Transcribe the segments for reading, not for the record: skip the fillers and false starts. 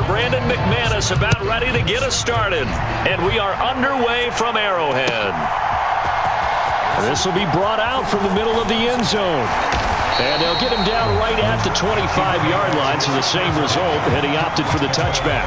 quarter. Brandon McManus about ready to get us started. And we are underway from Arrowhead. This will be brought out from the middle of the end zone. And they'll get him down right at the 25-yard line, so the same result, and he opted for the touchback.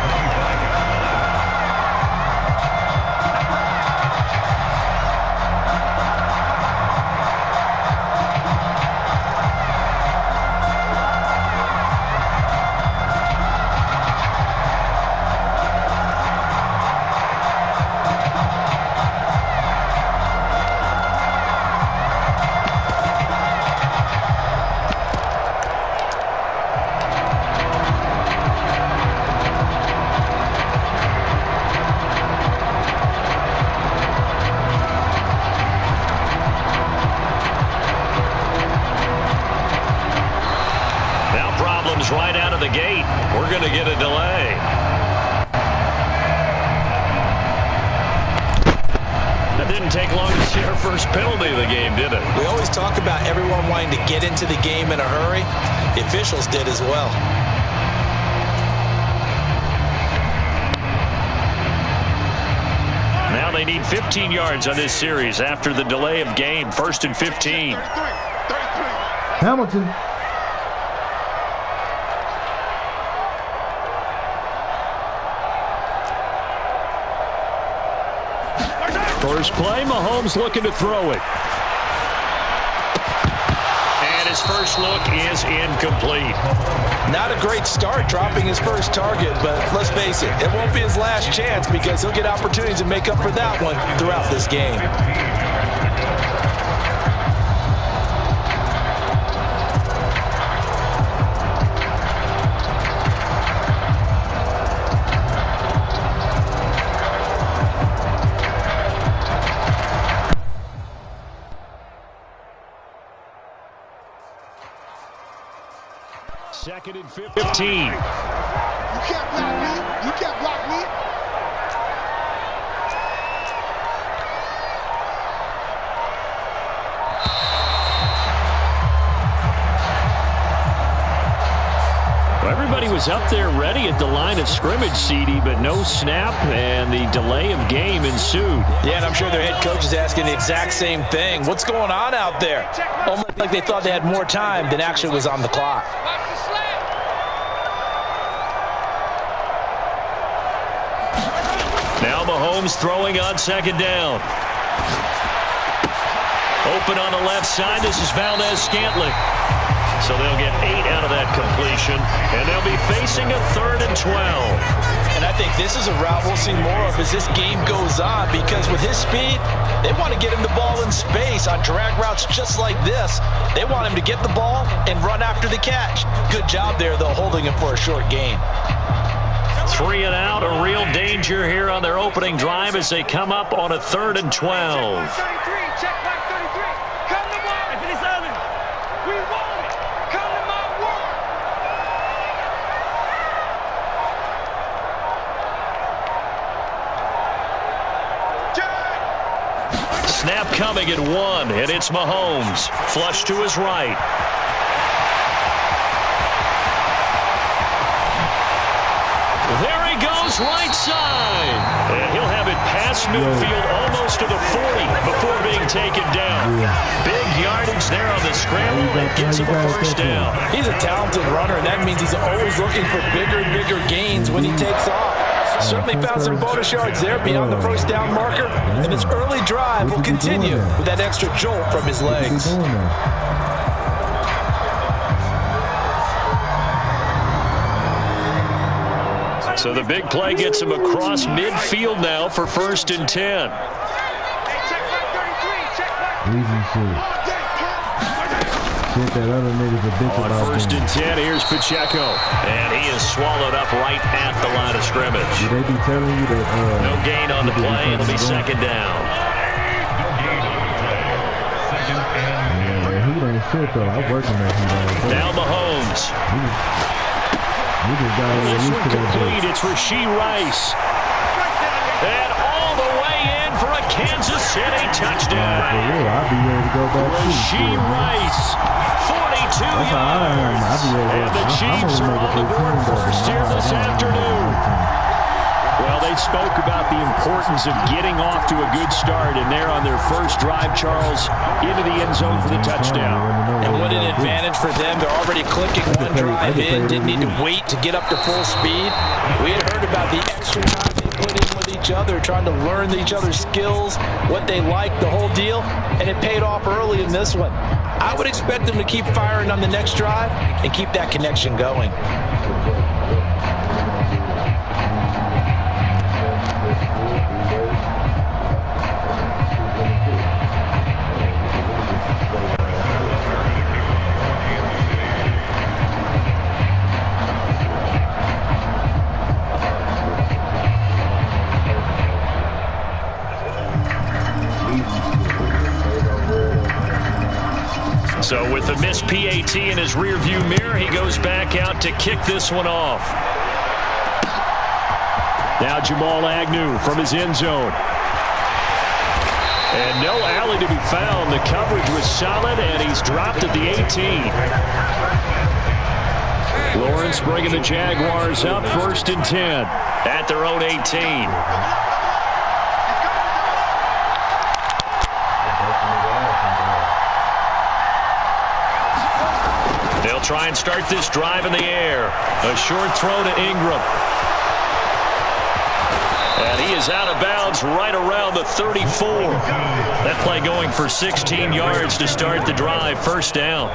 Right out of the gate. We're going to get a delay. That didn't take long to see our first penalty of the game, did it? We always talk about everyone wanting to get into the game in a hurry. The officials did as well. Now they need 15 yards on this series after the delay of game. 1st and 15. Hamilton. First play, Mahomes looking to throw it. And his first look is incomplete. Not a great start dropping his first target, but let's face it, it won't be his last chance because he'll get opportunities to make up for that one throughout this game. Second and 15. You can't block me. You can't block me. Well, everybody was up there ready at the line of scrimmage, CD, but no snap, and the delay of game ensued. Yeah, and I'm sure their head coach is asking the exact same thing. What's going on out there? Almost like they thought they had more time than actually was on the clock. Now Mahomes throwing on second down. Open on the left side. This is Valdez-Scantling. So they'll get 8 out of that completion, and they'll be facing a 3rd and 12. And I think this is a route we'll see more of as this game goes on, because with his speed, they want to get him the ball in space on drag routes just like this. They want him to get the ball and run after the catch. Good job there, though, holding him for a short gain. 3 and out, a real danger here on their opening drive as they come up on a 3rd and 12. Check back 33. Come to my we want it. Come to my word. Snap coming at 1, and it's Mahomes. Flush to his right. There he goes, right side. And he'll have it past midfield almost to the 40 before being taken down. Big yardage there on the scramble and gets him a first down. He's a talented runner, and that means he's always looking for bigger and bigger gains when he takes off. Certainly found some bonus yards there beyond the first down marker, and his early drive will continue with that extra jolt from his legs. So the big play gets him across midfield now for 1st and 10. On 1st and 10, here's Pacheco. And he is swallowed up right at the line of scrimmage. They be telling you that, no gain on the play. It'll be second down. He ain't shit, though. I'm working that he Now Mahomes. This one complete. It's Rashee Rice. And all the way in for a Kansas City touchdown. I'll be ready to go back. Rashee Rice 42 yards. And the Chiefs are on the board first here this afternoon. Well, they spoke about the importance of getting off to a good start, and they're on their first drive, Charles, into the end zone for the touchdown. And what an advantage for them. They're already clicking one drive in, didn't need to wait to get up to full speed. We had heard about the extra time they put in with each other, trying to learn each other's skills, what they like, the whole deal, and it paid off early in this one. I would expect them to keep firing on the next drive and keep that connection going. So with the missed PAT in his rearview mirror, he goes back out to kick this one off. Now Jamal Agnew from his end zone. And no alley to be found. The coverage was solid, and he's dropped at the 18. Lawrence bringing the Jaguars up 1st and 10 at their own 18. They'll try and start this drive in the air. A short throw to Ingram. And he is out of bounds right around the 34. That play going for 16 yards to start the drive. 1st down.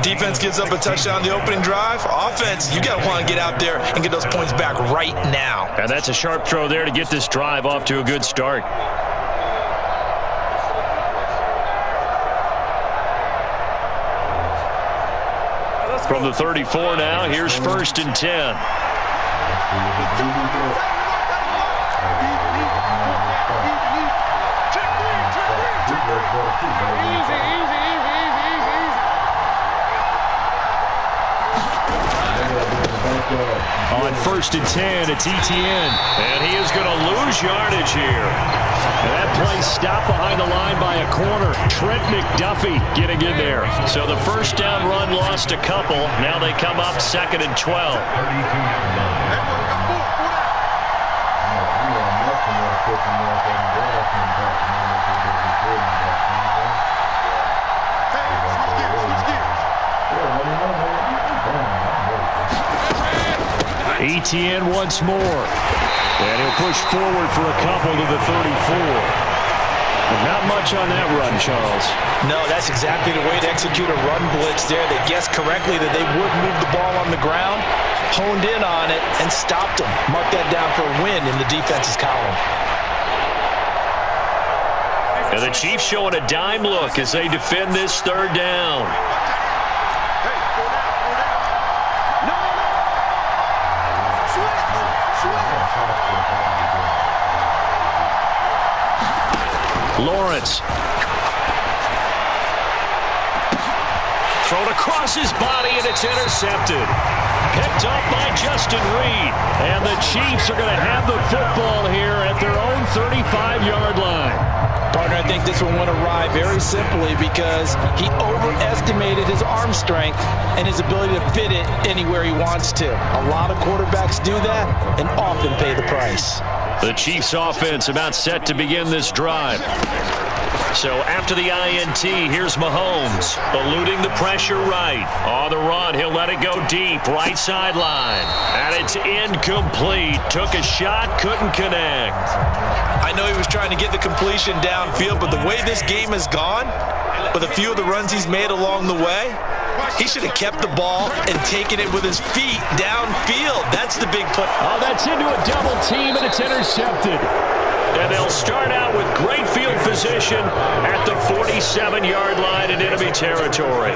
Defense gives up a touchdown the opening drive. Offense, you got to want to get out there and get those points back right now. And that's a sharp throw there to get this drive off to a good start. From the 34 now, here's 1st and 10. On 1st and 10, it's Etienne. And he is going to lose yardage here. And that play stopped behind the line by a corner. Trent McDuffie getting in there. So the 1st down run lost a couple. Now they come up 2nd and 12. Etienne once more. And he'll push forward for a couple to the 34. But not much on that run, Charles. No, that's exactly the way to execute a run blitz there. They guessed correctly that they would move the ball on the ground, honed in on it, and stopped them. Mark that down for a win in the defense's column. And the Chiefs showing a dime look as they defend this 3rd down. Lawrence. Thrown across his body, and it's intercepted. Picked up by Justin Reed. And the Chiefs are going to have the football here at their own 35-yard line. Partner, I think this one went awry very simply because he overestimated his arm strength and his ability to fit it anywhere he wants to. A lot of quarterbacks do that and often pay the price. The Chiefs offense about set to begin this drive. So after the INT, here's Mahomes, eluding the pressure right. On the run, he'll let it go deep, right sideline. And it's incomplete. Took a shot, couldn't connect. I know he was trying to get the completion downfield, but the way this game has gone, with a few of the runs he's made along the way, he should have kept the ball and taken it with his feet downfield. That's the big play. Oh, that's into a double team, and it's intercepted. And they'll start out with great field position at the 47-yard line in enemy territory.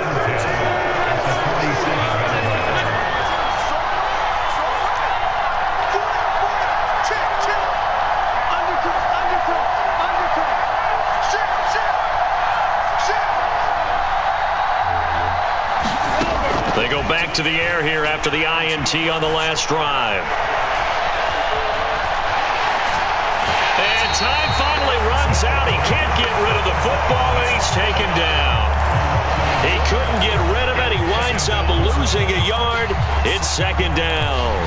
They go back to the air here after the INT on the last drive. And time finally runs out. He can't get rid of the football, and he's taken down. He couldn't get rid of it. ends up losing a yard. It's second down.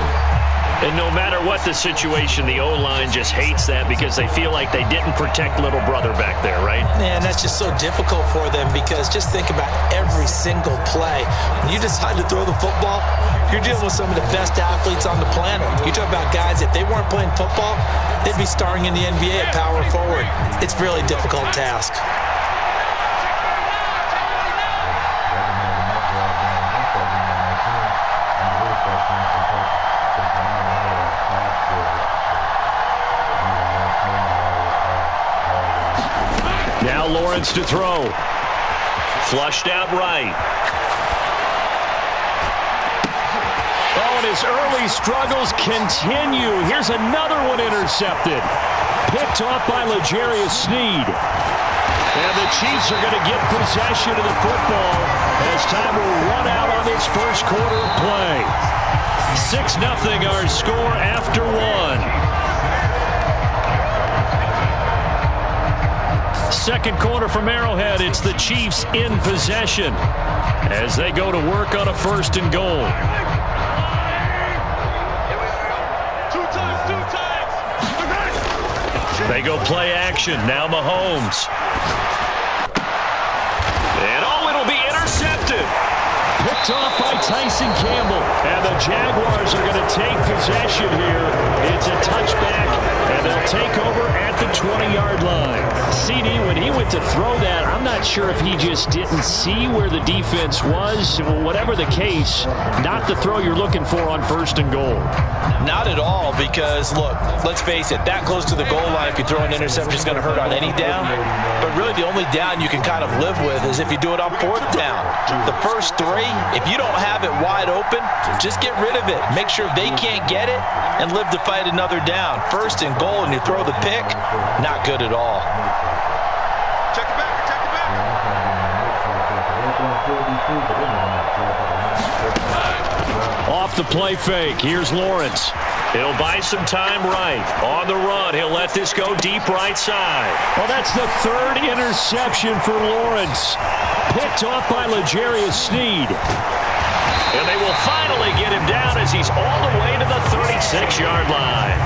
And no matter what the situation, the O-line just hates that because they feel like they didn't protect little brother back there, right? Man, that's just so difficult for them because just think about every single play. When you decide to throw the football, you're dealing with some of the best athletes on the planet. You talk about guys, if they weren't playing football, they'd be starring in the NBA at power forward. It's a really difficult task. Now Lawrence to throw. Flushed out right. Oh, and his early struggles continue. Here's another one intercepted. Picked off by L'Jarius Sneed. And the Chiefs are going to get possession of the football as time will run out on this first quarter of play. 6-0 our score after one. Second quarter from Arrowhead. It's the Chiefs in possession as they go to work on a first and goal. They go play action. Now Mahomes. And oh, it'll be intercepted. Picked off by Tyson Campbell. And the Jaguars are going to take possession here. It's a touchback, and they'll take over at the 20-yard line. CD, when he went to throw that, I'm not sure if he just didn't see where the defense was. Whatever the case, not the throw you're looking for on first and goal. Not at all, because, look, let's face it, that close to the goal line, if you throw an interception, it's going to hurt on any down. But really, the only down you can kind of live with is if you do it on fourth down. The first three, if you don't have it wide open, just get rid of it. Make sure they can't get it and live to fight another down. First and goal, and you throw the pick, not good at all. Check it back, check it back. Off the play fake. Here's Lawrence. He'll buy some time right. On the run, he'll let this go deep right side. Well, that's the third interception for Lawrence. Picked off by L'Jarius Sneed. And they will finally get him down as he's all the way to the 36-yard line.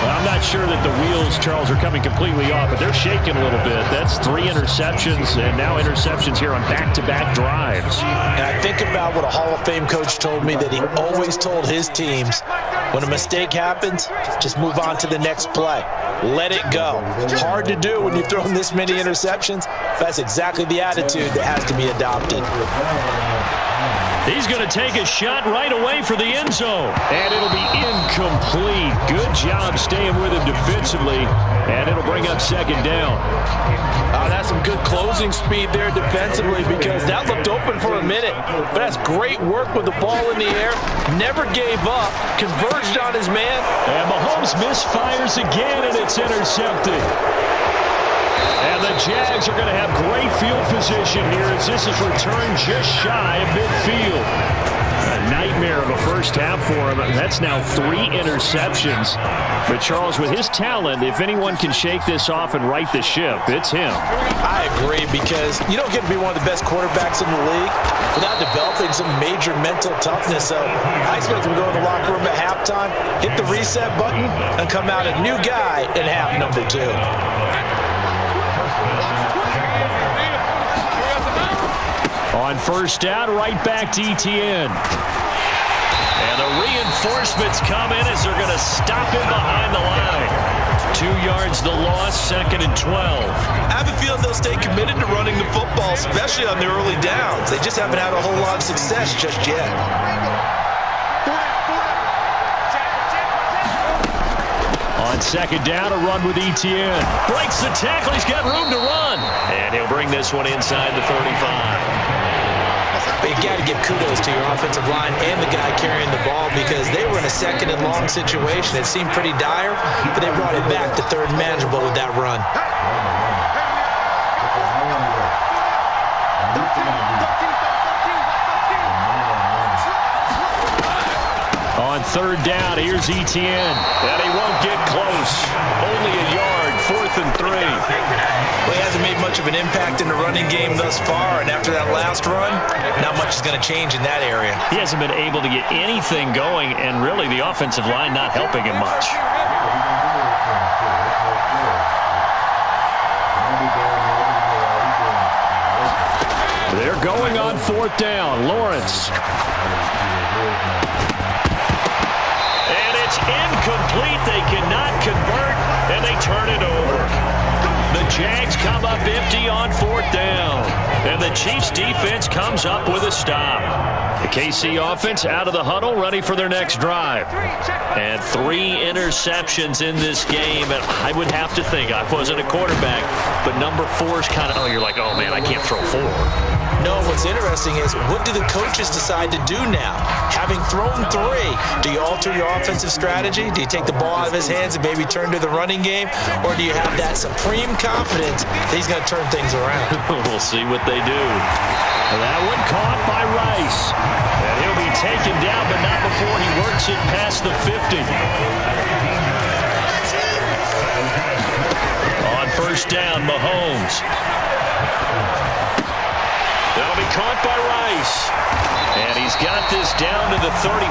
Well, I'm not sure that the wheels, Charles, are coming completely off, but they're shaking a little bit. That's 3 interceptions, and now interceptions here on back-to-back drives. And I think about what a Hall of Fame coach told me, that he always told his teams, when a mistake happens, just move on to the next play. Let it go. Hard to do when you've thrown this many interceptions. That's exactly the attitude that has to be adopted. He's going to take a shot right away for the end zone. And it'll be incomplete. Good job staying with him defensively. And it'll bring up second down. That's some good closing speed there defensively, because that looked open for a minute. But that's great work with the ball in the air. Never gave up. Converged on his man. And Mahomes misfires again, and it's intercepted. And the Jags are going to have great field position here as this is returned just shy of midfield. A nightmare of a first half for him. That's now 3 interceptions. But Charles, with his talent, if anyone can shake this off and right the ship, it's him. I agree, because you don't get to be one of the best quarterbacks in the league without developing some major mental toughness. So I expect him to go in the locker room at halftime, hit the reset button, and come out a new guy in half number 2. On first down, right back to ETN. And the reinforcements come in as they're going to stop him behind the line. 2 yards the loss, second and 12. I have a feeling they'll stay committed to running the football, especially on the early downs. They just haven't had a whole lot of success just yet. On second down, a run with ETN. Breaks the tackle. He's got room to run. And he'll bring this one inside the 35. But you got to give kudos to your offensive line and the guy carrying the ball, because they were in a second and long situation. It seemed pretty dire, but they brought it back to third and manageable with that run. On third down, here's ETN. And he won't get close. Only a yard, 4th and 3. Well, he hasn't made much of an impact in the running game thus far, and after that last run, not much is going to change in that area. He hasn't been able to get anything going, and really the offensive line not helping him much. They're going on 4th down. Lawrence. And it's incomplete. They cannot convert, and they turn it over. The Jags come up empty on 4th down, and the Chiefs defense comes up with a stop. The KC offense out of the huddle, ready for their next drive. And 3 interceptions in this game, and I would have to think, I wasn't a quarterback, but number 4 is kind of, you're like, oh man, I can't throw 4. No, what's interesting is, what do the coaches decide to do now? Having thrown 3, do you alter your offensive strategy? Do you take the ball out of his hands and maybe turn to the running game? Or do you have that supreme confidence that he's going to turn things around? We'll see what they do. That one caught by Rice. And he'll be taken down, but not before he works it past the 50. On 1st down, Mahomes. That'll be caught by Rice. And he's got this down to the 35.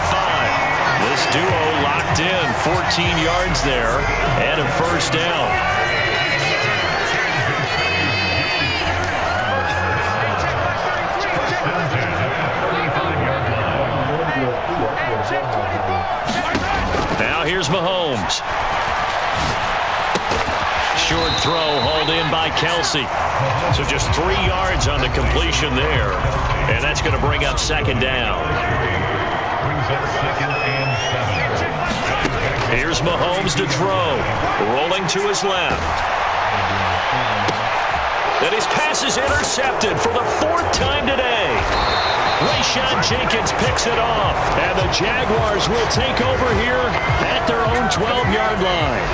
This duo locked in, 14 yards there, and a 1st down. Now here's Mahomes. Short throw hauled in by Kelsey. So just 3 yards on the completion there. And that's going to bring up 2nd down. Here's Mahomes to throw. Rolling to his left. And his pass is intercepted for the 4th time today. Rayshawn Jenkins picks it off. And the Jaguars will take over here at their own 12-yard line.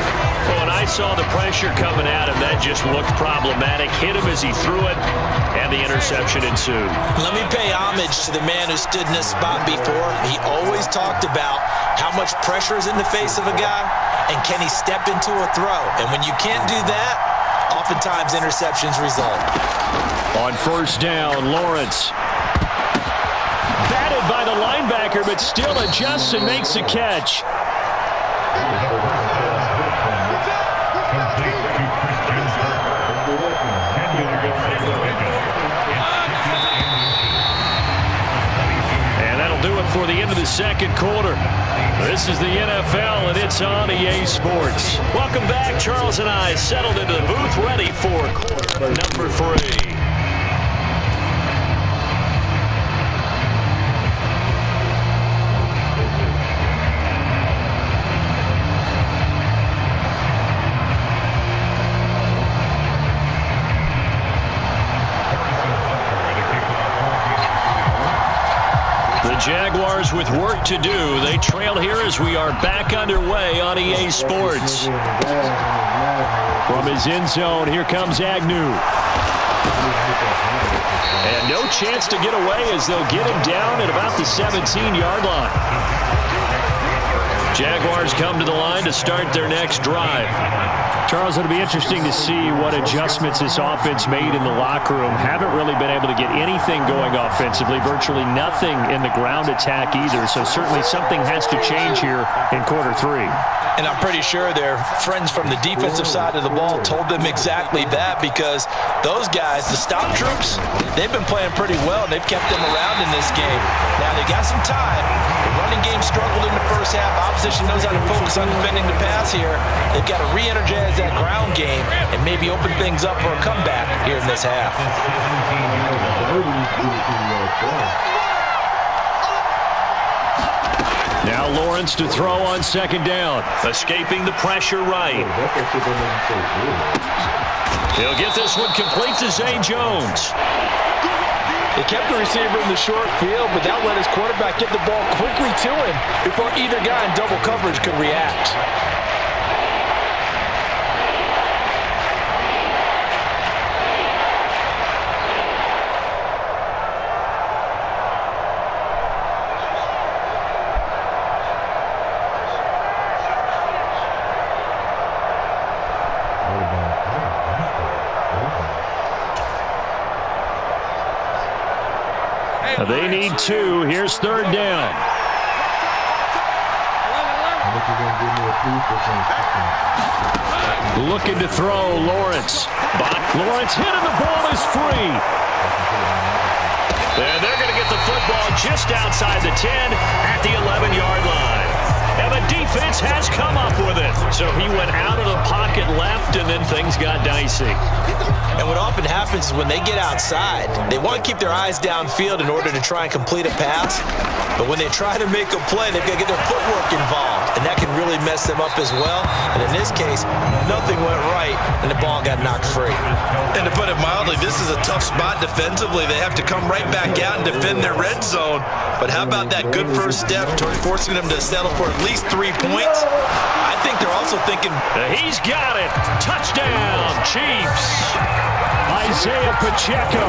Oh, and I saw the pressure coming at him. That just looked problematic. Hit him as he threw it, and the interception ensued. Let me pay homage to the man who stood in this spot before. He always talked about how much pressure is in the face of a guy, and can he step into a throw. And when you can't do that, oftentimes interceptions result. On 1st down, Lawrence. Batted by the linebacker, but still adjusts and makes a catch. And that'll do it for the end of the 2nd quarter. This is the NFL, and it's on EA Sports. Welcome back. Charles and I settled into the booth, ready for quarter number 3. Jaguars with work to do. They trail here as we are back underway on EA Sports. From his end zone, here comes Agnew. And no chance to get away as they'll get him down at about the 17-yard line. Jaguars come to the line to start their next drive. Charles, it'll be interesting to see what adjustments this offense made in the locker room. Haven't really been able to get anything going offensively, virtually nothing in the ground attack either. So certainly something has to change here in quarter 3. And I'm pretty sure their friends from the defensive side of the ball told them exactly that, because those guys, the stop troops, they've been playing pretty well. They've kept them around in this game. Now they got some time. The running game struggled in the first half. Opposition knows how to focus on defending the pass here. They've got to re-energize that ground game and maybe open things up for a comeback here in this half. Now Lawrence to throw on 2nd down. Escaping the pressure right. He'll get this one complete to Zay Jones. They kept the receiver in the short field, but that let his quarterback get the ball quickly to him before either guy in double coverage could react. They need 2. Here's 3rd down. Looking to throw, Lawrence. Lawrence hit and the ball is free. And they're going to get the football just outside the 10 at the 11-yard line. And the defense has come up with it. So he went out of the pocket left, and then things got dicey. And what often happens is when they get outside, they want to keep their eyes downfield in order to try and complete a pass. But when they try to make a play, they've got to get their footwork involved. And that can really mess them up as well. And in this case, nothing went right, and the ball got knocked free. And to put it mildly, this is a tough spot defensively. They have to come right back out and defend their red zone. But how about that good first step toward forcing them to settle for at least 3 points? I think they're also thinking... He's got it. Touchdown, Chiefs. Isaiah Pacheco,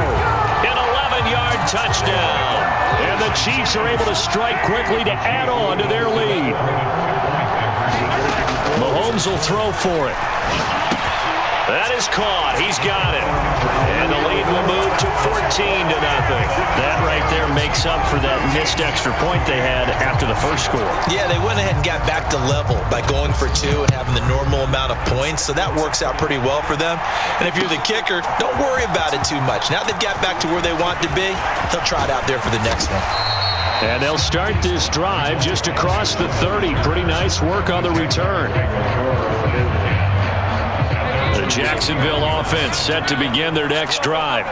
an 11-yard touchdown. And the Chiefs are able to strike quickly to add on to their lead. Mahomes will throw for it. That is caught. He's got it. And the lead will move to 14-0. That right there makes up for that missed extra point they had after the first score. Yeah, they went ahead and got back to level by going for 2 and having the normal amount of points. So that works out pretty well for them. And if you're the kicker, don't worry about it too much. Now they've got back to where they want to be, they'll try it out there for the next one. And they'll start this drive just across the 30. Pretty nice work on the return. The Jacksonville offense set to begin their next drive.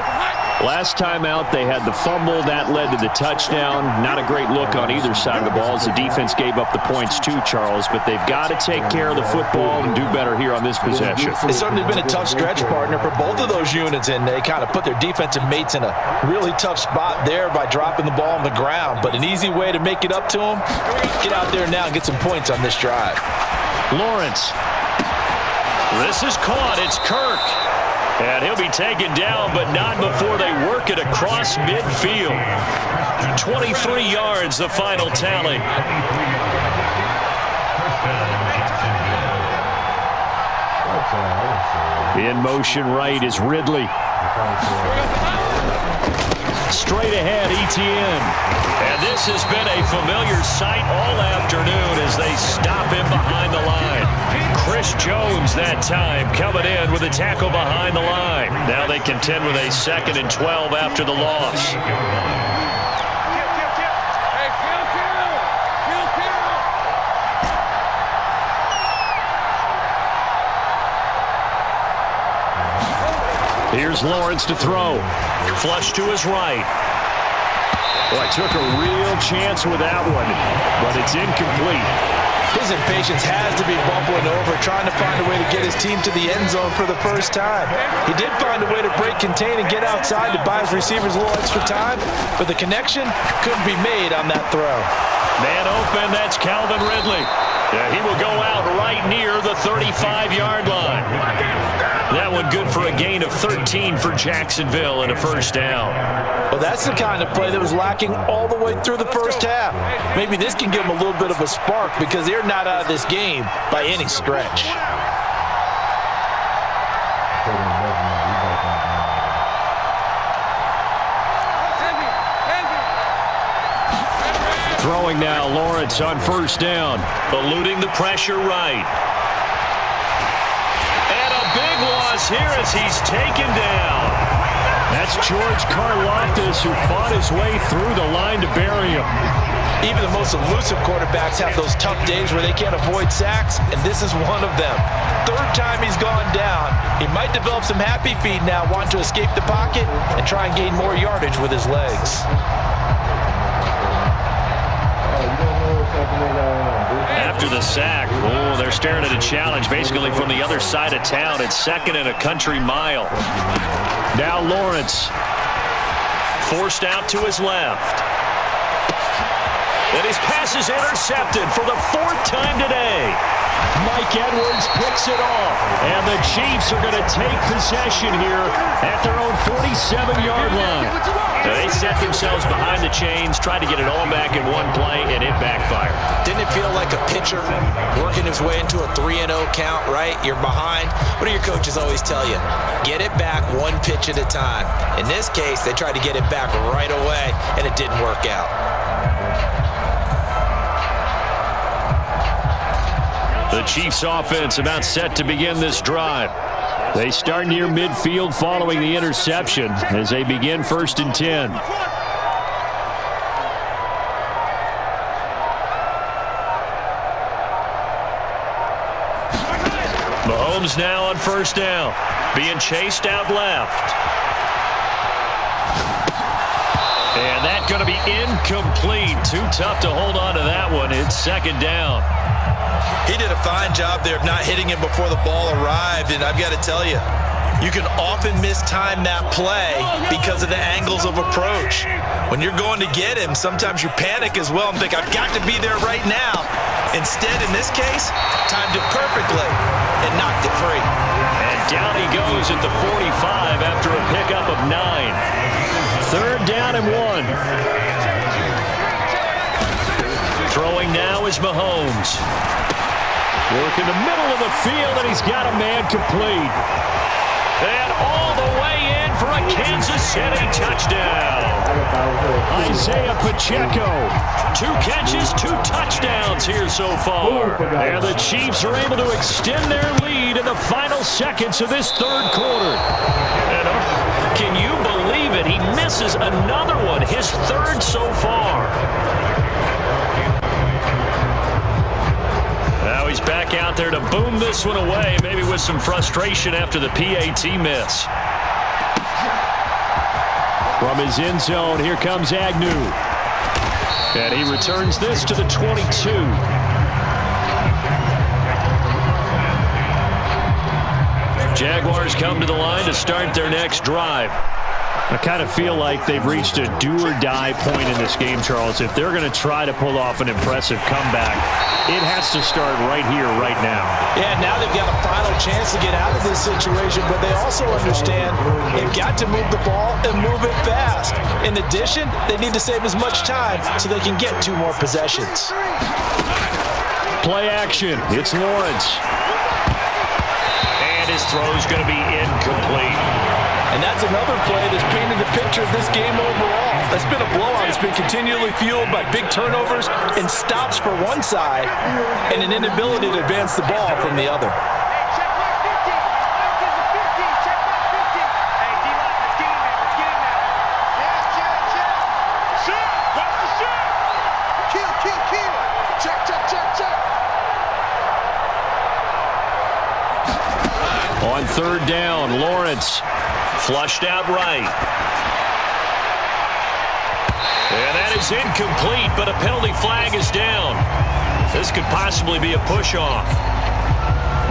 Last time out, they had the fumble. That led to the touchdown. Not a great look on either side of the ball as the defense gave up the points too, Charles. But they've got to take care of the football and do better here on this possession. It's certainly been a tough stretch, partner, for both of those units, and they kind of put their defensive mates in a really tough spot there by dropping the ball on the ground. But an easy way to make it up to them, get out there now and get some points on this drive. Lawrence. This is caught. It's Kirk. And he'll be taken down, but not before they work it across midfield. 23 yards, the final tally. In motion right is Ridley. Straight ahead, Etienne. And this has been a familiar sight all afternoon as they stop him behind the line. Chris Jones that time coming in with a tackle behind the line. Now they contend with a 2nd and 12 after the loss. Here's Lawrence to throw. Flush to his right. Boy, took a real chance with that one, but it's incomplete. His impatience has to be bubbling over, trying to find a way to get his team to the end zone for the first time. He did find a way to break contain and get outside to buy his receivers a little extra time, but the connection couldn't be made on that throw. Man open, that's Calvin Ridley. Yeah, he will go out right near the 35-yard line. That one good for a gain of 13 for Jacksonville and a first down. Well, that's the kind of play that was lacking all the way through the first half. Maybe this can give them a little bit of a spark because they're not out of this game by any stretch. Throwing now, Lawrence on first down. Eluding the pressure right. And a big loss here as he's taken down. That's George Karlaftis who fought his way through the line to bury him. Even the most elusive quarterbacks have those tough days where they can't avoid sacks, and this is one of them. 3rd time he's gone down. He might develop some happy feet now, wanting to escape the pocket and try and gain more yardage with his legs. After the sack, they're staring at a challenge basically from the other side of town. It's 2nd and a country mile. Now Lawrence forced out to his left. And his pass is intercepted for the 4th time today. Mike Edwards picks it off. And the Chiefs are going to take possession here at their own 47-yard line. They set themselves behind the chains, tried to get it all back in one play, and it backfired. Didn't it feel like a pitcher working his way into a 3-0 count, right? You're behind. What do your coaches always tell you? Get it back one pitch at a time. In this case, they tried to get it back right away, and it didn't work out. The Chiefs offense about set to begin this drive. They start near midfield following the interception as they begin 1st and 10. Mahomes now on 1st down, being chased out left. And that's going to be incomplete. Too tough to hold on to that one. It's 2nd down. He did a fine job there of not hitting him before the ball arrived, and I've got to tell you, you can often mistime that play because of the angles of approach. When you're going to get him, sometimes you panic as well and think, I've got to be there right now. Instead, in this case, timed it perfectly and knocked it free. And down he goes at the 45 after a pickup of 9. 3rd down and 1. Throwing now is Mahomes. Work in the middle of the field, and he's got a man complete. And all the way in for a Kansas City touchdown. Isaiah Pacheco. 2 catches, 2 touchdowns here so far. And the Chiefs are able to extend their lead in the final seconds of this 3rd quarter. And can you believe it? He misses another one, his 3rd so far. Now he's back out there to boom this one away, maybe with some frustration after the PAT miss. From his end zone, here comes Agnew. And he returns this to the 22. Jaguars come to the line to start their next drive. I kind of feel like they've reached a do-or-die point in this game, Charles. If they're going to try to pull off an impressive comeback, it has to start right here, right now. Yeah, now they've got a final chance to get out of this situation, but they also understand they've got to move the ball and move it fast. In addition, they need to save as much time so they can get 2 more possessions. Play action. It's Lawrence. And his throw's going to be incomplete. And that's another play that's painted the picture of this game overall. It's been a blowout. It's been continually fueled by big turnovers and stops for one side and an inability to advance the ball from the other. On 3rd down, Lawrence flushed out right. And that is incomplete, but a penalty flag is down. This could possibly be a push-off.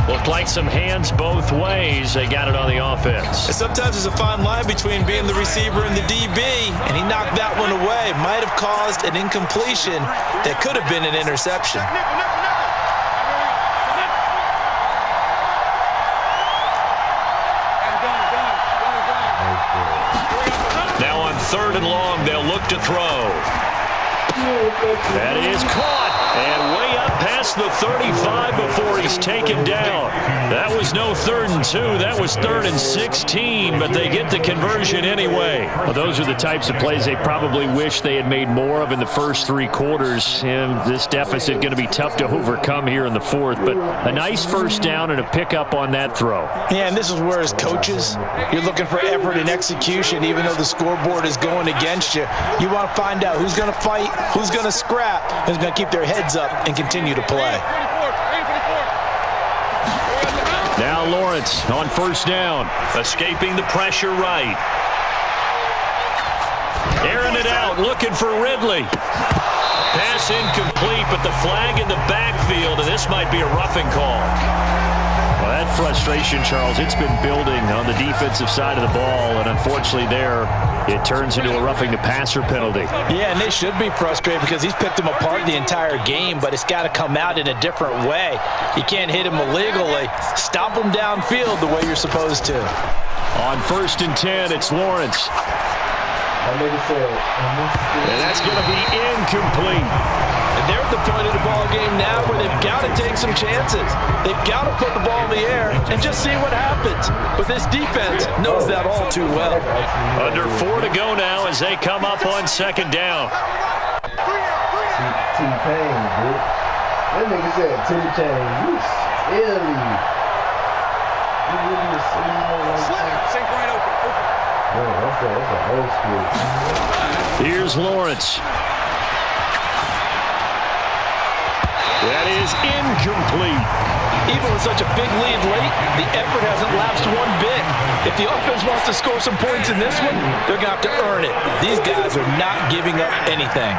Looked like some hands both ways. They got it on the offense. And sometimes there's a fine line between being the receiver and the DB, and he knocked that one away. Might have caused an incompletion that could have been an interception. Now on 3rd and long, they'll look to throw. That is caught. And way up past the 35 before he's taken down. That was no 3rd and 2. That was 3rd and 16, but they get the conversion anyway. Well, those are the types of plays they probably wish they had made more of in the first 3 quarters. And this deficit going to be tough to overcome here in the 4th. But a nice 1st down and a pickup on that throw. Yeah, and this is where as coaches, you're looking for effort and execution, even though the scoreboard is going against you. You want to find out who's going to fight, who's going to scrap, who's going to keep their heads up and continue to play. Now Lawrence on 1st down, escaping the pressure right. Airing it out, looking for Ridley. Pass incomplete, but the flag in the backfield, and this might be a roughing call. Well, that frustration, Charles, it's been building on the defensive side of the ball, and unfortunately there, it turns into a roughing the passer penalty. Yeah, and they should be frustrated because he's picked them apart the entire game, but it's got to come out in a different way. You can't hit him illegally. Stop him downfield the way you're supposed to. On 1st and 10, it's Lawrence. And that's going to be incomplete. And they're at the point of the ball game now where they've got to take some chances. They've got to put the ball in the air and just see what happens. But this defense knows that all too well. Under 4 to go now as they come up on second down. T-Pain, dude. That nigga said 2 chains. You silly. You really silly. Sink right open. That's an old school. Here's Lawrence. That is incomplete. Even with such a big lead late, the effort hasn't lapsed one bit. If the offense wants to score some points in this one, they're going to have to earn it. These guys are not giving up anything.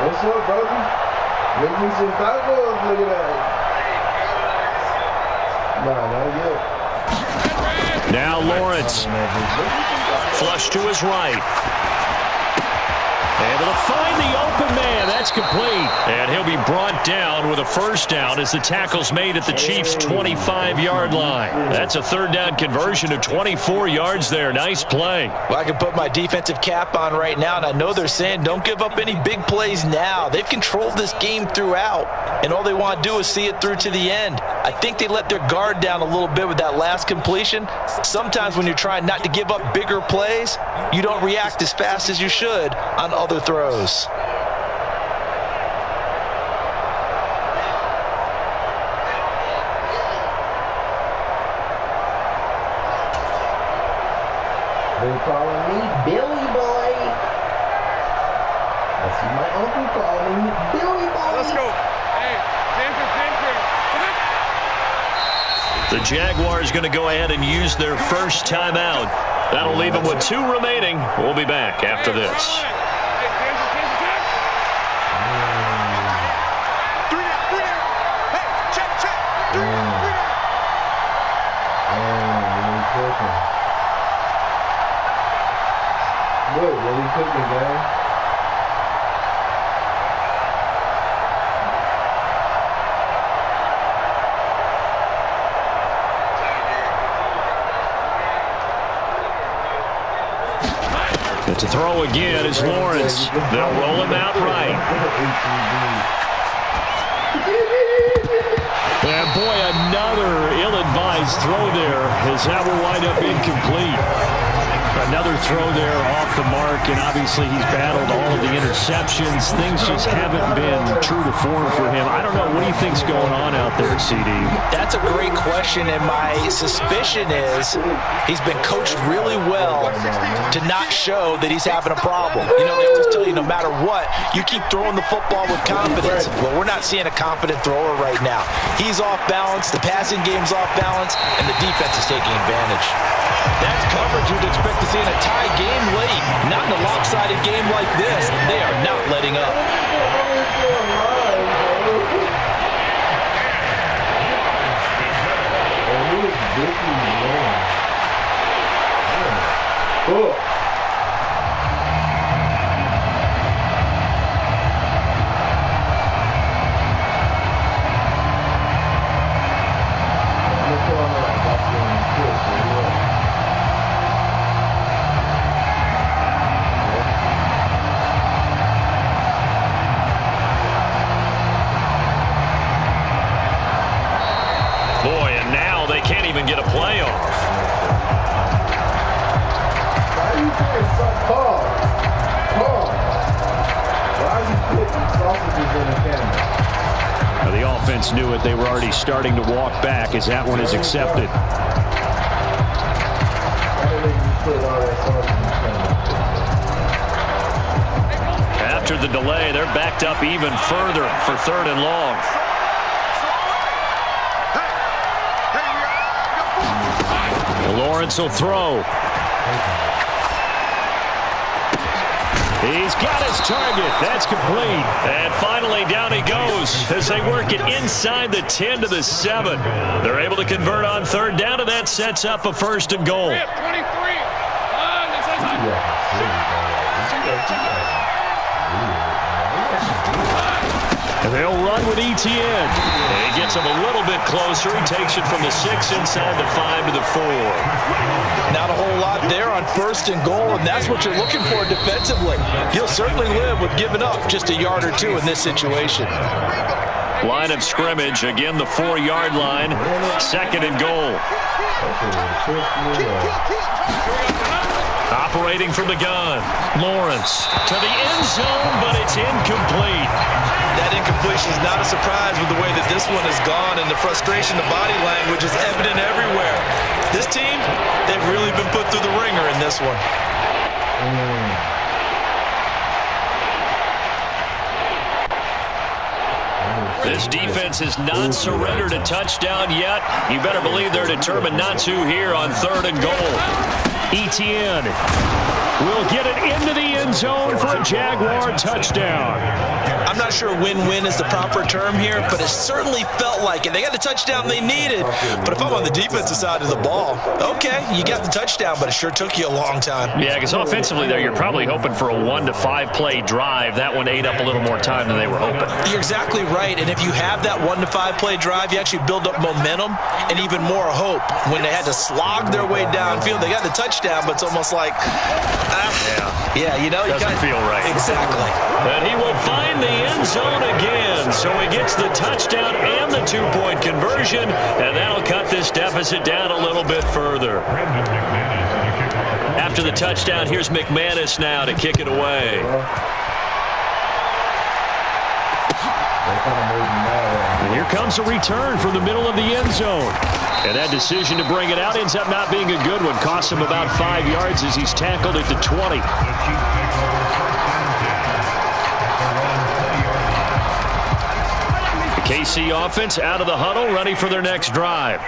What's up, brother? Make me some tacos, look at that. Nah, not yet. Now Lawrence. Flush to his right. Able to find the open man. That's complete. And he'll be brought down with a first down as the tackle's made at the Chiefs' 25-yard line. That's a third down conversion of 24 yards there. Nice play. Well, I can put my defensive cap on right now, and I know they're saying don't give up any big plays now. They've controlled this game throughout, and all they want to do is see it through to the end. I think they let their guard down a little bit with that last completion. Sometimes when you're trying not to give up bigger plays, you don't react as fast as you should on other throws. They calling me Billy Boy. I see my uncle calling me Billy Boy. Let's go. Hey, The Jaguars going to go ahead and use their first timeout. That'll leave them with 2 remaining. We'll be back after this. What are you cooking, man? To throw again is Lawrence. They'll roll him out right. And boy, another ill-advised throw there as that will wind up incomplete. Another throw there off the mark, and obviously he's battled all of the interceptions. Things just haven't been true to form for him. I don't know. What do you think's going on out there, CD? That's a great question, and my suspicion is he's been coached really well to not show that he's having a problem. You know, they always tell you no matter what, you keep throwing the football with confidence. Well, we're not seeing a confident thrower right now. He's off balance, the passing game's off balance, and the defense is taking advantage. That's coverage you'd expect to see in a tie game late. Not in a lopsided game like this. They are not letting up. Boy, and now they can't even get a play off. Why are you putting Paul? Why are you putting sausages in the camera? Now, the offense knew it. They were already starting to walk back as that one is accepted. Why did you put all that sausage in the camera? After the delay, they're backed up even further for 3rd and long. Lawrence will throw. He's got his target. That's complete. And finally, down he goes as they work it inside the 10 to the 7. They're able to convert on 3rd down, and that sets up a 1st and goal. 23. And they'll run with Etienne. And he gets him a little bit closer. He takes it from the 6 inside the 5 to the 4. Not a whole lot there on 1st and goal, and that's what you're looking for defensively. He'll certainly live with giving up just a yard or two in this situation. Line of scrimmage, again the 4-yard line, 2nd and goal. Operating from the gun, Lawrence to the end zone, but it's incomplete. That incompletion is not a surprise with the way that this one has gone, and the frustration, the body language is evident everywhere. This team, they've really been put through the ringer in this one. This defense has not surrendered a touchdown yet. You better believe they're determined not to here on 3rd and goal. Etienne will get it into the end zone for a Jaguar touchdown. I'm not sure win-win is the proper term here, but it certainly felt like it. They got the touchdown they needed, but if I'm on the defensive side of the ball, okay, you got the touchdown, but it sure took you a long time. Yeah, because offensively there, you're probably hoping for a 1 to 5 play drive. That one ate up a little more time than they were hoping. You're exactly right, and if you have that 1 to 5 play drive, you actually build up momentum and even more hope. When they had to slog their way downfield, they got the touchdown, but it's almost like, yeah, you know, doesn't feel right. Exactly. And he will find the end zone again, so he gets the touchdown and the 2-point conversion, and that'll cut this deficit down a little bit further. After the touchdown, here's McManus now to kick it away. And here comes a return from the middle of the end zone. And that decision to bring it out ends up not being a good one. Costs him about 5 yards as he's tackled at the 20. The KC offense out of the huddle, ready for their next drive.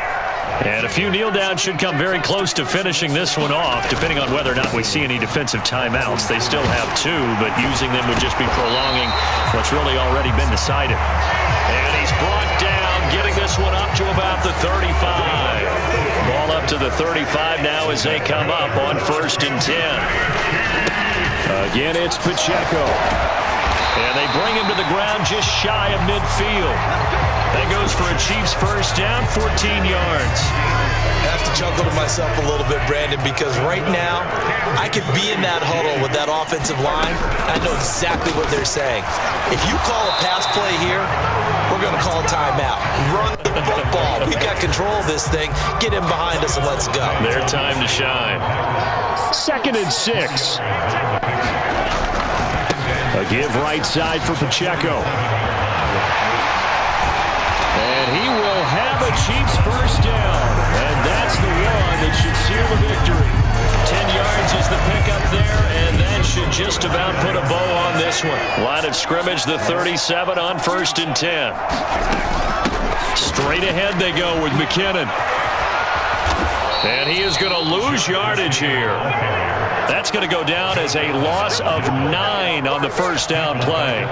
And a few kneel downs should come very close to finishing this one off, depending on whether or not we see any defensive timeouts. They still have 2, but using them would just be prolonging what's really already been decided. And he's brought down, getting this one up to about the 35. Ball up to the 35 now as they come up on 1st and 10. Again, it's Pacheco. And they bring him to the ground just shy of midfield. That goes for a Chiefs first down, 14 yards. I have to chuckle to myself a little bit, Brandon, because right now I could be in that huddle with that offensive line. I know exactly what they're saying. If you call a pass play here, we're going to call a timeout. Run the football. We've got control of this thing. Get him behind us and let's go. Their time to shine. 2nd and 6. A give right side for Pacheco. And he will have a Chiefs first down. And that's the one that should seal the victory. 10 yards is the pickup there, and that should just about put a bow on this one. Line of scrimmage, the 37 on 1st and 10. Straight ahead they go with McKinnon. And he is going to lose yardage here. That's going to go down as a loss of 9 on the first down play.